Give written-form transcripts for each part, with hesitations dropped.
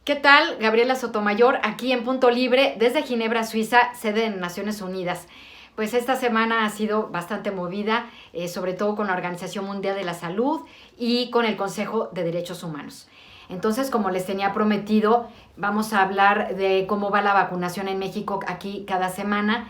¿Qué tal? Gabriela Sotomayor, aquí en Punto Libre, desde Ginebra, Suiza, sede de Naciones Unidas. Pues esta semana ha sido bastante movida, sobre todo con la Organización Mundial de la Salud y con el Consejo de Derechos Humanos. Entonces, como les tenía prometido, vamos a hablar de cómo va la vacunación en México aquí cada semana.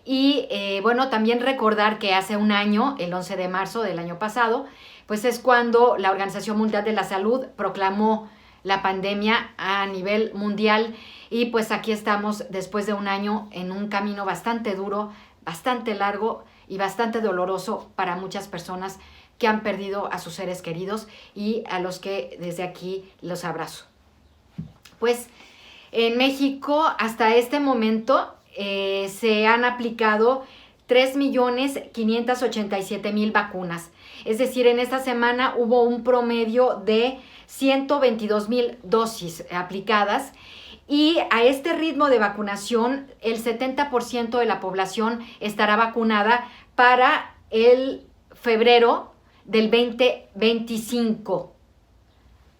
Y bueno, también recordar que hace un año, el 11 de marzo del año pasado, pues es cuando la Organización Mundial de la Salud proclamó la pandemia a nivel mundial y pues aquí estamos después de un año en un camino bastante duro, bastante largo y bastante doloroso para muchas personas que han perdido a sus seres queridos y a los que desde aquí los abrazo. Pues en México hasta este momento se han aplicado 3.587.000 vacunas. Es decir, en esta semana hubo un promedio de 122.000 dosis aplicadas y a este ritmo de vacunación el 70% de la población estará vacunada para el febrero del 2025.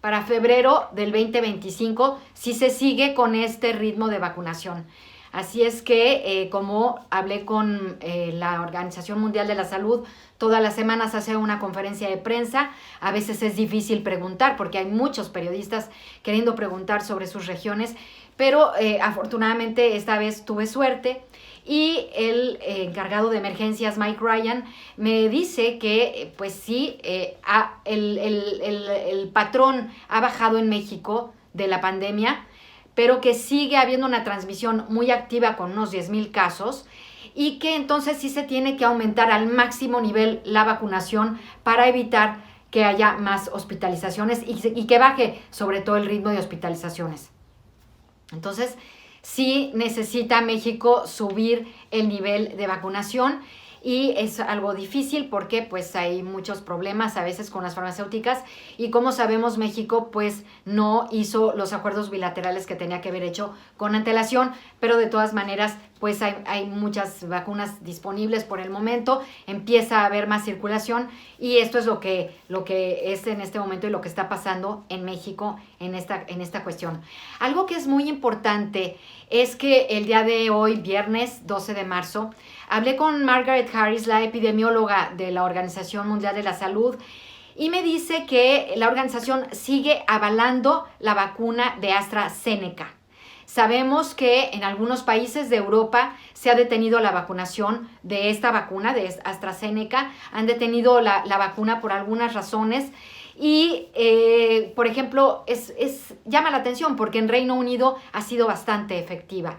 Para febrero del 2025 si se sigue con este ritmo de vacunación. Así es que, como hablé con la Organización Mundial de la Salud, todas las semanas hace una conferencia de prensa. A veces es difícil preguntar porque hay muchos periodistas queriendo preguntar sobre sus regiones, pero afortunadamente esta vez tuve suerte y el encargado de emergencias, Mike Ryan, me dice que pues sí, el patrón ha bajado en México de la pandemia, pero que sigue habiendo una transmisión muy activa con unos 10,000 casos y que entonces sí se tiene que aumentar al máximo nivel la vacunación para evitar que haya más hospitalizaciones y que baje sobre todo el ritmo de hospitalizaciones. Entonces, sí necesita México subir el nivel de vacunación y es algo difícil porque pues hay muchos problemas a veces con las farmacéuticas y como sabemos México pues no hizo los acuerdos bilaterales que tenía que haber hecho con antelación, pero de todas maneras pues hay muchas vacunas disponibles por el momento, empieza a haber más circulación y esto es lo que es en este momento y lo que está pasando en México en esta cuestión. Algo que es muy importante es que el día de hoy, viernes 12 de marzo, hablé con Margaret Harris, la epidemióloga de la Organización Mundial de la Salud, y me dice que la organización sigue avalando la vacuna de AstraZeneca. Sabemos que en algunos países de Europa se ha detenido la vacunación de esta vacuna, de AstraZeneca. Han detenido la vacuna por algunas razones. Y, por ejemplo, llama la atención porque en Reino Unido ha sido bastante efectiva.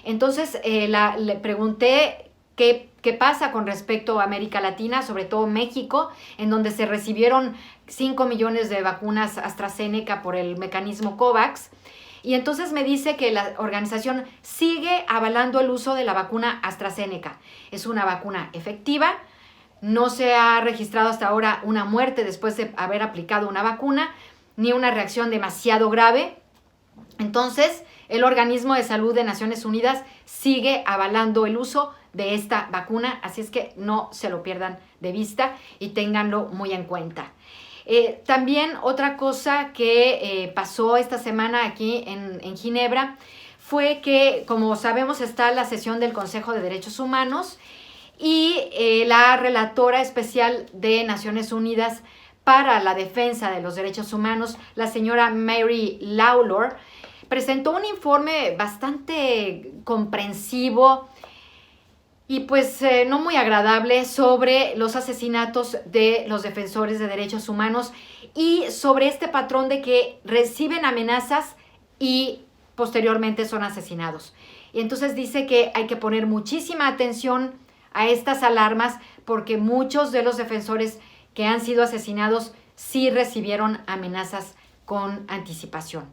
Entonces, le pregunté qué pasa con respecto a América Latina, sobre todo México, en donde se recibieron 5 millones de vacunas AstraZeneca por el mecanismo COVAX. Y entonces me dice que la organización sigue avalando el uso de la vacuna AstraZeneca. Es una vacuna efectiva. No se ha registrado hasta ahora una muerte después de haber aplicado una vacuna, ni una reacción demasiado grave. Entonces, el Organismo de Salud de Naciones Unidas sigue avalando el uso de esta vacuna, así es que no se lo pierdan de vista y ténganlo muy en cuenta. También otra cosa que pasó esta semana aquí en Ginebra fue que, como sabemos, está la sesión del Consejo de Derechos Humanos y la relatora especial de Naciones Unidas para la defensa de los derechos humanos, la señora Mary Lawlor, presentó un informe bastante comprensivo y pues no muy agradable sobre los asesinatos de los defensores de derechos humanos y sobre este patrón de que reciben amenazas y posteriormente son asesinados. Y entonces dice que hay que poner muchísima atención a estas alarmas porque muchos de los defensores que han sido asesinados sí recibieron amenazas con anticipación.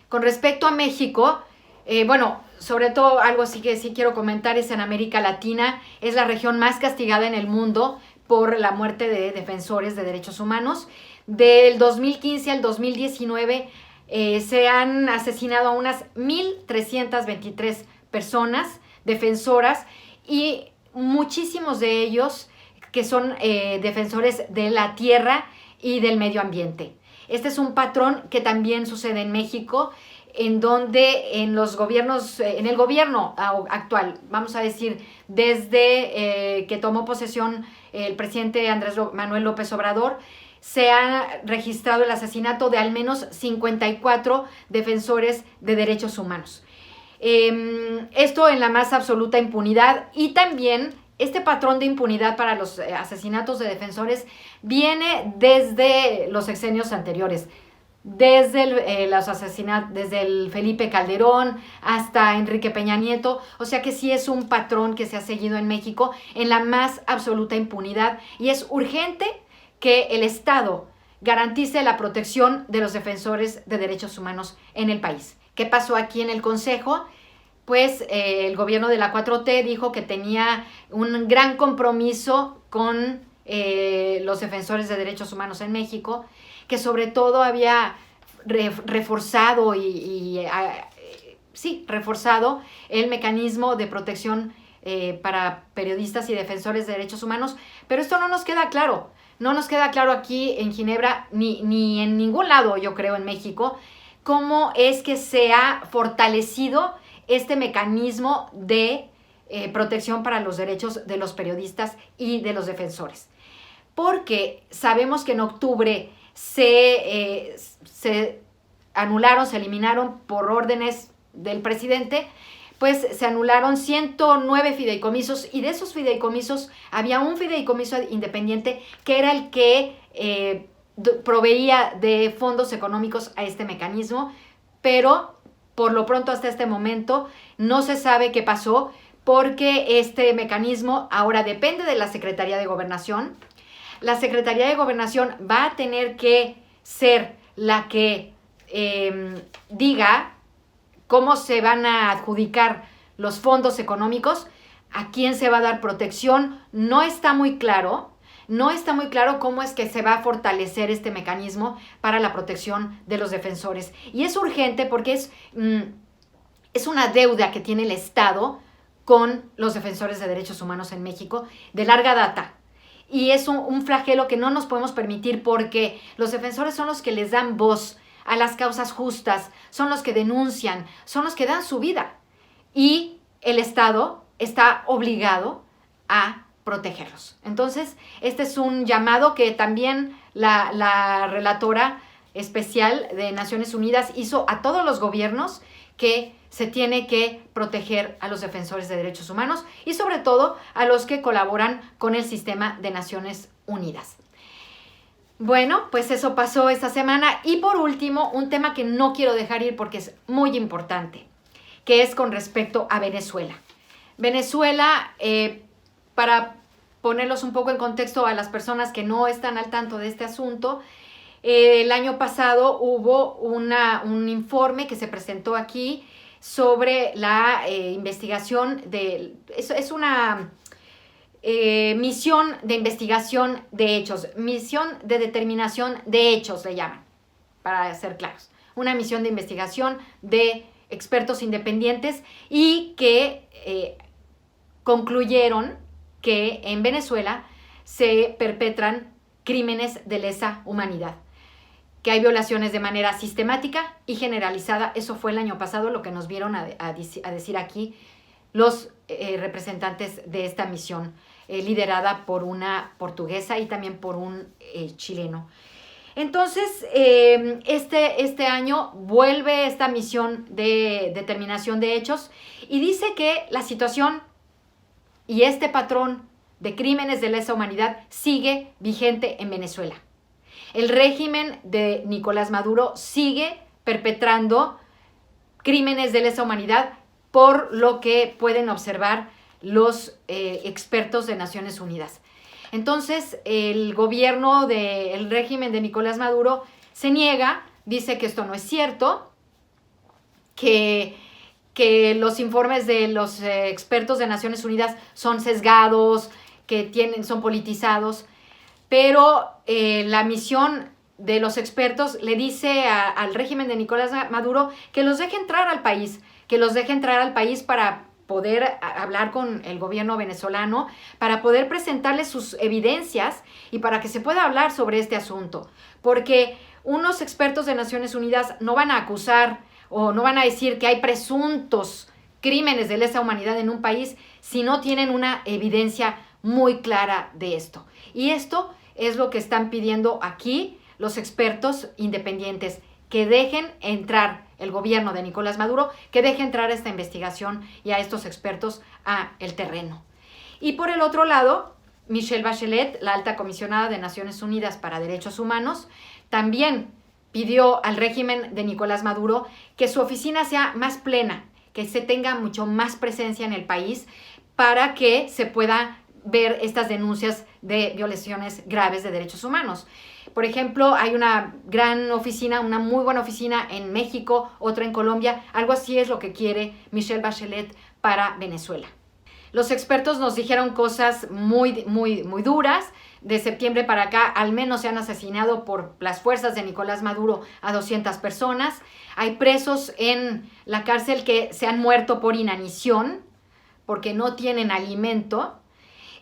Con respecto a México, bueno, sobre todo algo sí que sí quiero comentar es en América Latina, es la región más castigada en el mundo por la muerte de defensores de derechos humanos. Del 2015 al 2019 se han asesinado a unas 1,323 personas defensoras y muchísimos de ellos que son defensores de la tierra y del medio ambiente. Este es un patrón que también sucede en México. en donde en los gobiernos, en el gobierno actual, vamos a decir, desde que tomó posesión el presidente Andrés Manuel López Obrador, se ha registrado el asesinato de al menos 54 defensores de derechos humanos. Esto en la más absoluta impunidad, y también este patrón de impunidad para los asesinatos de defensores viene desde los sexenios anteriores, desde los asesinatos, desde el Felipe Calderón hasta Enrique Peña Nieto. O sea que sí es un patrón que se ha seguido en México en la más absoluta impunidad, y es urgente que el Estado garantice la protección de los defensores de derechos humanos en el país. ¿Qué pasó aquí en el Consejo? Pues el gobierno de la 4T dijo que tenía un gran compromiso con los defensores de derechos humanos en México, que sobre todo había reforzado reforzado el mecanismo de protección para periodistas y defensores de derechos humanos, pero esto no nos queda claro. No nos queda claro aquí en Ginebra ni en ningún lado, yo creo, en México, cómo es que se ha fortalecido este mecanismo de protección para los derechos de los periodistas y de los defensores. Porque sabemos que en octubre se anularon, se eliminaron por órdenes del presidente, pues se anularon 109 fideicomisos, y de esos fideicomisos había un fideicomiso independiente que era el que proveía de fondos económicos a este mecanismo, pero por lo pronto hasta este momento no se sabe qué pasó, porque este mecanismo ahora depende de la Secretaría de Gobernación. La Secretaría de Gobernación va a tener que ser la que diga cómo se van a adjudicar los fondos económicos, a quién se va a dar protección. No está muy claro cómo es que se va a fortalecer este mecanismo para la protección de los defensores. Y es urgente porque es una deuda que tiene el Estado con los defensores de derechos humanos en México de larga data. Y es un flagelo que no nos podemos permitir, porque los defensores son los que les dan voz a las causas justas, son los que denuncian, son los que dan su vida. Y el Estado está obligado a protegerlos. Entonces, este es un llamado que también la relatora especial de Naciones Unidas hizo a todos los gobiernos, que se tiene que proteger a los defensores de derechos humanos y sobre todo a los que colaboran con el sistema de Naciones Unidas. Bueno, pues eso pasó esta semana. Y por último, un tema que no quiero dejar ir porque es muy importante, que es con respecto a Venezuela. Venezuela, para ponerlos un poco en contexto a las personas que no están al tanto de este asunto, el año pasado hubo un informe que se presentó aquí sobre la investigación es una misión de investigación de hechos, misión de determinación de hechos le llaman, para ser claros. Una misión de investigación de expertos independientes, y que concluyeron que en Venezuela se perpetran crímenes de lesa humanidad, que hay violaciones de manera sistemática y generalizada. Eso fue el año pasado lo que nos vieron a decir aquí los representantes de esta misión, liderada por una portuguesa y también por un chileno. Entonces, este año vuelve esta misión de determinación de hechos y dice que la situación y este patrón de crímenes de lesa humanidad sigue vigente en Venezuela. El régimen de Nicolás Maduro sigue perpetrando crímenes de lesa humanidad, por lo que pueden observar los expertos de Naciones Unidas. Entonces, el gobierno del régimen de Nicolás Maduro se niega, dice que esto no es cierto, que los informes de los expertos de Naciones Unidas son sesgados, que son politizados. Pero la misión de los expertos le dice al régimen de Nicolás Maduro que los deje entrar al país, para poder hablar con el gobierno venezolano, para poder presentarles sus evidencias y para que se pueda hablar sobre este asunto. Porque unos expertos de Naciones Unidas no van a acusar o no van a decir que hay presuntos crímenes de lesa humanidad en un país si no tienen una evidencia muy clara de esto. Y esto es lo que están pidiendo aquí los expertos independientes, que dejen entrar el gobierno de Nicolás Maduro, que deje entrar esta investigación y a estos expertos a el terreno. Y por el otro lado, Michelle Bachelet, la alta comisionada de Naciones Unidas para Derechos Humanos, también pidió al régimen de Nicolás Maduro que su oficina sea más plena, que se tenga mucho más presencia en el país para que se pueda ver estas denuncias de violaciones graves de derechos humanos. Por ejemplo, hay una gran oficina, una muy buena oficina en México, otra en Colombia. Algo así es lo que quiere Michelle Bachelet para Venezuela. Los expertos nos dijeron cosas muy duras. De septiembre para acá, al menos se han asesinado por las fuerzas de Nicolás Maduro a 200 personas. Hay presos en la cárcel que se han muerto por inanición, porque no tienen alimento.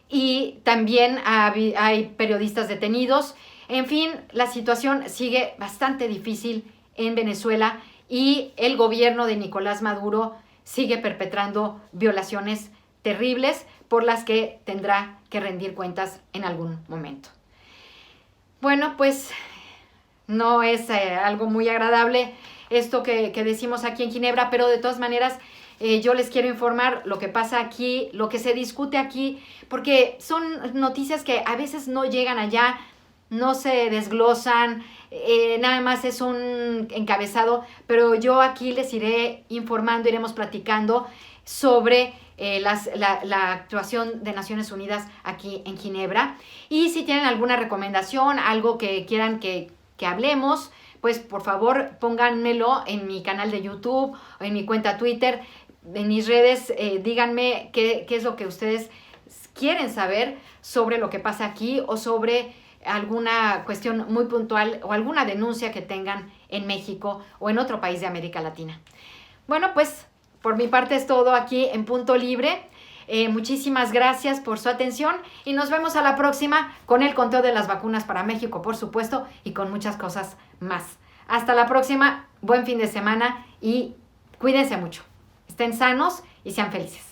Y también hay periodistas detenidos. En fin, la situación sigue bastante difícil en Venezuela y el gobierno de Nicolás Maduro sigue perpetrando violaciones terribles por las que tendrá que rendir cuentas en algún momento. Bueno, pues no es algo muy agradable esto que decimos aquí en Ginebra, pero de todas maneras yo les quiero informar lo que pasa aquí, lo que se discute aquí, porque son noticias que a veces no llegan allá, no se desglosan, nada más es un encabezado, pero yo aquí les iré informando, iremos platicando sobre la actuación de Naciones Unidas aquí en Ginebra. Y si tienen alguna recomendación, algo que quieran que hablemos, pues por favor pónganmelo en mi canal de YouTube o en mi cuenta Twitter, en mis redes. Díganme qué es lo que ustedes quieren saber sobre lo que pasa aquí o sobre alguna cuestión muy puntual o alguna denuncia que tengan en México o en otro país de América Latina. Bueno, pues por mi parte es todo aquí en Punto Libre. Muchísimas gracias por su atención y nos vemos a la próxima con el conteo de las vacunas para México, por supuesto, y con muchas cosas más. Hasta la próxima, buen fin de semana y cuídense mucho. Estén sanos y sean felices.